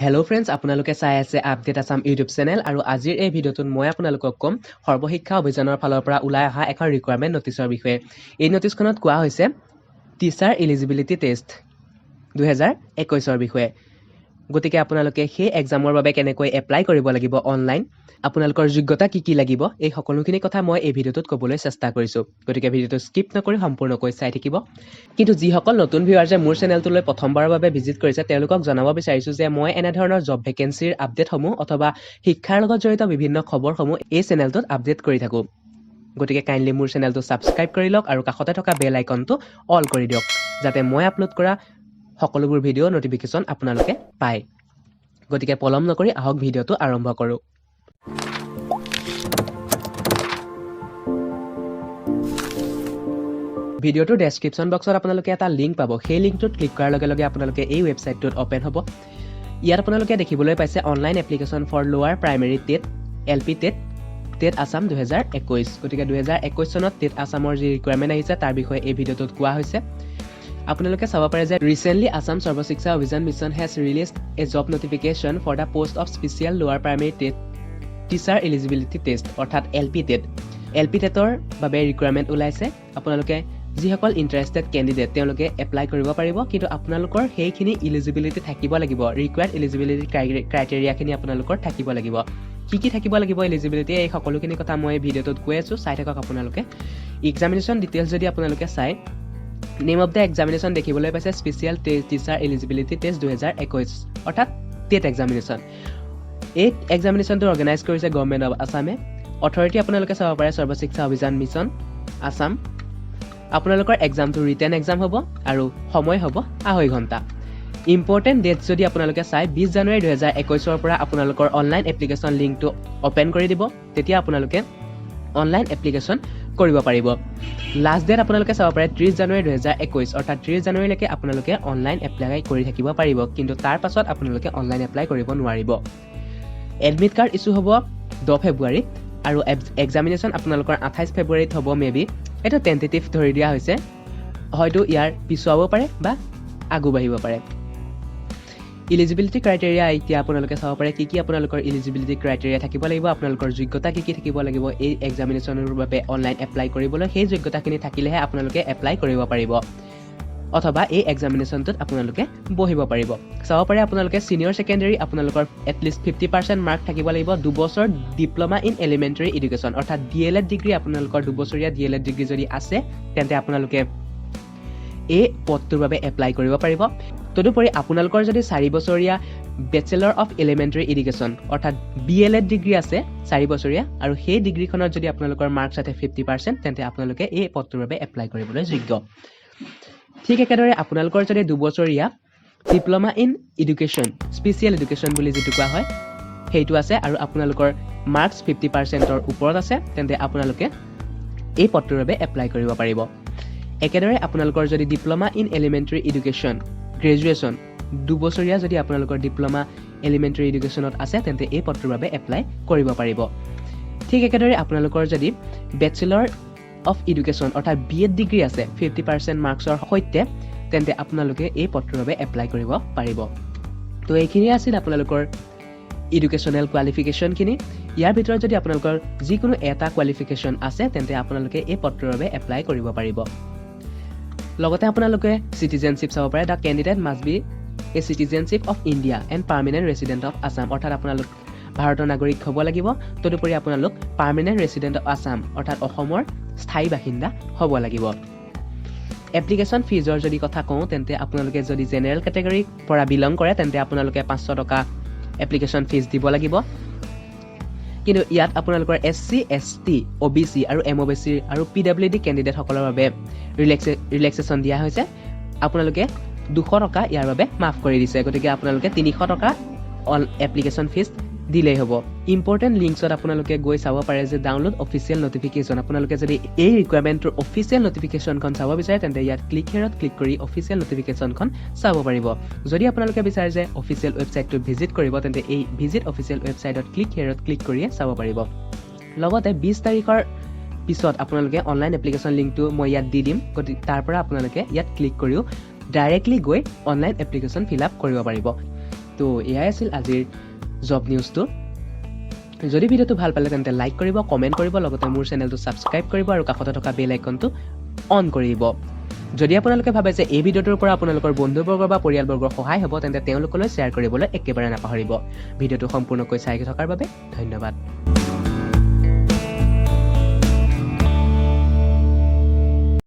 Hello' friends, আপোনালোকে চাই আছে আপডেট আছাম ইউটিউব চেনেল আৰু আজিৰ এই ভিডিঅ'টোত মই আপোনালোকক ক'ম সৰ্বশিক্ষা অভিযানৰ ফালৰ পৰা ওলাই অহা এখন ৰিকুৱাৰমেণ্ট নটিচৰ বিষয়ে। এই নটিচখনত কোৱা হৈছে টিচাৰ এলিজিবিলিটি টেষ্ট 2021ৰ বিষয়ে। গতিকে আপোনালোকে সেই এক্সামৰ বাবে কেনেকৈ এপ্লাই কৰিব লাগিব অনলাইন, আপোনালোকৰ যোগ্যতা কি লাগিব, এই সকলোখিনি কথা মই এই ভিডিঅ'টোত ক'বলৈ চেষ্টা কৰিছোঁ। গতিকে ভিডিঅ'টো স্কিপ নকৰি সম্পূৰ্ণকৈ চাই থাকিব। কিন্তু যিসকল নতুন ভিউৱাৰ্ছে মোৰ চেনেলটোলৈ প্ৰথমবাৰৰ বাবে ভিজিট কৰিছে তেওঁলোকক জনাব বিচাৰিছোঁ যে মই এনেধৰণৰ জব ভেকেঞ্চিৰ আপডেটসমূহ অথবা শিক্ষাৰ লগত জড়িত বিভিন্ন খবৰসমূহ এই চেনেলটোত আপডেট কৰি থাকোঁ। গতিকে কাইণ্ডলি মোৰ চেনেলটো ছাবস্ক্ৰাইব কৰি লওক আৰু কাষতে থকা বেল আইকনটো অল কৰি দিয়ক, যাতে মই আপলোড কৰা সকলোবোৰ ভিডিঅ' নটিফিকেশ্যন আপোনালোকে পায়। গতিকে পলম নকৰি আহক ভিডিঅ'টো আৰম্ভ কৰোঁ। ভিডিঅ'টোৰ ডেছক্ৰিপশ্যন বক্সত আপোনালোকে এটা লিংক পাব। সেই লিংকটোত ক্লিক কৰাৰ লগে লগে আপোনালোকে এই ৱেবছাইটটোত অ'পেন হ'ব। ইয়াত আপোনালোকে দেখিবলৈ পাইছে অনলাইন এপ্লিকেশ্যন ফৰ লোৱাৰ primary TET LP TET Assam 2021। গতিকে 2021 চনত টেট আছামৰ যি ৰিকুৱাৰমেণ্ট আহিছে তাৰ বিষয়ে এই ভিডিঅ'টোত কোৱা হৈছে। আপোনালোকে চাব পাৰে যে recently Assam Sarva Shiksha Abhiyan mission has released a job notification for the post of special lower primary TET teacher eligibility test অৰ্থাৎ LP টেটৰ বাবে ৰিকুৱাৰমেণ্ট ওলাইছে। আপোনালোকে যিসকল ইণ্টাৰেষ্টেড কেণ্ডিডেট তেওঁলোকে এপ্লাই কৰিব পাৰিব, কিন্তু আপোনালোকৰ সেইখিনি ইলিজিবিলিটি থাকিব লাগিব। ৰিকুৱাৰ্ড ইলিজিবিলিটি ক্ৰাইটেৰিয়াখিনি আপোনালোকৰ থাকিব লাগিব। কি থাকিব লাগিব এলিজিবিলিটি, এই সকলোখিনি কথা মই ভিডিঅ'টোত কৈ আছোঁ, চাই থাকক আপোনালোকে। এক্সামিনেশ্যন ডিটেইলছ যদি আপোনালোকে চায়, নেম অফ দ্য এক্সামিনেশ্যন দেখিবলৈ পাইছে স্পেচিয়েল টিচাৰ এলিজিবিলিটি টেষ্ট 2021 অৰ্থাৎ টেট এক্সামিনেশ্যন। এই এক্সামিনেশ্যনটো অৰ্গেনাইজ কৰিছে গভৰ্ণমেণ্ট অফ আছামে। অথৰিটি আপোনালোকে চাব পাৰে সৰ্বশিক্ষা অভিযান মিছন আছাম। আপোনালোকৰ এক্সামটো ৰিটেন এক্সাম হ'ব আৰু সময় হ'ব 2.5 ঘণ্টা। ইম্পৰ্টেণ্ট ডেটছ যদি আপোনালোকে চায়, 20 জানুৱাৰী 2021ৰ পৰা আপোনালোকৰ অনলাইন এপ্লিকেশ্যন লিংকটো অ'পেন কৰি দিব। তেতিয়া আপোনালোকে অনলাইন এপ্লিকেশ্যন কৰিব পাৰিব। লাষ্ট ডেট আপোনালোকে চাব পাৰে 30 জানুৱাৰী 2021 অৰ্থাৎ 30 জানুৱাৰীলৈকে আপোনালোকে অনলাইন এপ্লাই কৰি থাকিব পাৰিব, কিন্তু তাৰ পাছত আপোনালোকে অনলাইন এপ্লাই কৰিব নোৱাৰিব। এডমিট কাৰ্ড ইছ্যু হ'ব 10 ফেব্ৰুৱাৰীত আৰু এক্সামিনেশ্যন আপোনালোকৰ 28 ফেব্ৰুৱাৰীত হ'ব মেবি। এইটো টেণ্টেটিভ ধৰি দিয়া হৈছে, হয়তো ইয়াৰ পিছুৱাব পাৰে বা আগুবাঢ়িব পাৰে। ইলিজিবিলিটি ক্ৰাইটেৰিয়া এতিয়া আপোনালোকে চাব পাৰে কি আপোনালোকৰ ইলিজিবিলিটি ক্ৰাইটেৰিয়া থাকিব লাগিব, আপোনালোকৰ যোগ্যতা কি থাকিব লাগিব এই এক্সামিনেশ্যনৰ বাবে অনলাইন এপ্লাই কৰিবলৈ। সেই যোগ্যতাখিনি থাকিলেহে আপোনালোকে এপ্লাই কৰিব পাৰিব অথবা এই এক্সামিনেশ্যনটোত আপোনালোকে বহিব পাৰিব। চাব পাৰে আপোনালোকে ছিনিয়ৰ ছেকেণ্ডেৰী আপোনালোকৰ এটলিষ্ট 50% মাৰ্ক থাকিব লাগিব। 2 বছৰ ডিপ্ল'মা ইন এলিমেণ্টেৰী এডুকেশ্যন অৰ্থাৎ DLED ডিগ্ৰী আপোনালোকৰ 2 বছৰীয়া DLED ডিগ্ৰী যদি আছে তেন্তে আপোনালোকে এই পদটোৰ বাবে এপ্লাই কৰিব পাৰিব। তদুপৰি আপোনালোকৰ যদি 4 বছৰীয়া বেচেলৰ অফ এলিমেণ্টেৰী এডুকেশ্যন অৰ্থাৎ BLED ডিগ্ৰী আছে 4 বছৰীয়া আৰু সেই ডিগ্ৰীখনত যদি আপোনালোকৰ মাৰ্কছ আছে 50% তেন্তে আপোনালোকে এই পদটোৰ বাবে এপ্লাই কৰিবলৈ যোগ্য। ঠিক একেদৰে আপোনালোকৰ যদি 2 বছৰীয়া diploma in education special education বুলি যিটো কোৱা হয় সেইটো আছে আৰু আপোনালোকৰ মাৰ্কছ 50%ৰ ওপৰত আছে তেন্তে আপোনালোকে এই পদটোৰ বাবে এপ্লাই কৰিব পাৰিব। একেদৰে আপোনালোকৰ যদি diploma in elementary education graduation 2 বছৰীয়া যদি আপোনালোকৰ ডিপ্ল'মা এলিমেণ্টেৰী এডুকেশ্যনত আছে তেন্তে এই পদটোৰ বাবে এপ্লাই কৰিব পাৰিব। ঠিক একেদৰে আপোনালোকৰ যদি বেচেলৰ অফ এডুকেশ্যন অৰ্থাৎ BEd ডিগ্ৰী আছে 50% মাৰ্কছৰ সৈতে তেন্তে আপোনালোকে এই পদটোৰ বাবে এপ্লাই কৰিব পাৰিব। তো এইখিনি আছিল আপোনালোকৰ এডুকেশ্যনেল কোৱালিফিকেশ্যনখিনি। ইয়াৰ ভিতৰত যদি আপোনালোকৰ যিকোনো এটা কোৱালিফিকেশ্যন আছে তেন্তে আপোনালোকে এই পদটোৰ বাবে এপ্লাই কৰিব পাৰিব। লগতে আপোনালোকে চিটিজেনশ্বিপ চাব পাৰে। The candidate must B A citizenship of India and permanent resident of Assam অৰ্থাৎ আপোনালোক ভাৰতৰ নাগৰিক হ'ব লাগিব। তদুপৰি আপোনালোক পাৰ্মানেণ্ট ৰেচিডেণ্ট অফ আছাম অৰ্থাৎ অসমৰ স্থায়ী বাসিন্দা হ'ব লাগিব। এপ্লিকেশ্যন ফিজৰ যদি কথা কওঁ তেন্তে আপোনালোকে যদি জেনেৰেল কেটেগৰীৰ পৰা বিলং কৰে তেন্তে আপোনালোকে 500 টকা এপ্লিকেশ্যন ফিজ দিব লাগিব। কিন্তু ইয়াত আপোনালোকৰ SC ST OBC আৰু MOBC আৰু PWD কেণ্ডিডেটসকলৰ বাবে ৰিলেক্সেশ্যন দিয়া হৈছে। আপোনালোকে 200 টকা ইয়াৰ বাবে মাফ কৰি দিছে। গতিকে আপোনালোকে 300 টকা এপ্লিকেশ্যন ফিজ দিলেই হ'ব। ইম্পৰ্টেণ্ট লিংকছত আপোনালোকে গৈ চাব পাৰে যে ডাউনলোড অফিচিয়েল নটিফিকেশ্যন। আপোনালোকে যদি এই ৰিকুৱাৰমেণ্টটোৰ অফিচিয়েল নটিফিকেশ্যনখন চাব বিচাৰে তেন্তে ইয়াত ক্লিক হেয়াৰত ক্লিক কৰি অফিচিয়েল নটিফিকেশ্যনখন চাব পাৰিব। যদি আপোনালোকে বিচাৰে যে অফিচিয়েল ৱেবছাইটটো ভিজিট কৰিব তেন্তে এই ভিজিট অফিচিয়েল ৱেবছাইটত ক্লিক হেয়াৰত ক্লিক কৰিয়ে চাব পাৰিব। লগতে 20 তাৰিখৰ পিছত আপোনালোকে অনলাইন এপ্লিকেশ্যন লিংকটো মই ইয়াত দি দিম। গতিকে তাৰ পৰা আপোনালোকে ইয়াত ক্লিক কৰিও ডাইৰেক্টলি গৈ অনলাইন এপ্লিকেশ্যন ফিল আপ কৰিব পাৰিব। তো এয়াই আছিল আজিৰ জব নিউজটো। যদি ভিডিঅ'টো ভাল পালে তেন্তে লাইক কৰিব, কমেণ্ট কৰিব, লগতে মোৰ চেনেলটো ছাবস্ক্ৰাইব কৰিব আৰু কাষতে থকা বেল আইকনটো অন কৰিব। যদি আপোনালোকে ভাবে যে এই ভিডিঅ'টোৰ পৰা আপোনালোকৰ বন্ধুবৰ্গ বা পৰিয়ালবৰ্গৰ সহায় হ'ব, তেন্তে তেওঁলোকলৈ শ্বেয়াৰ কৰিবলৈ একেবাৰে নাপাহৰিব। ভিডিঅ'টো সম্পূৰ্ণকৈ চাই থকাৰ বাবে ধন্যবাদ।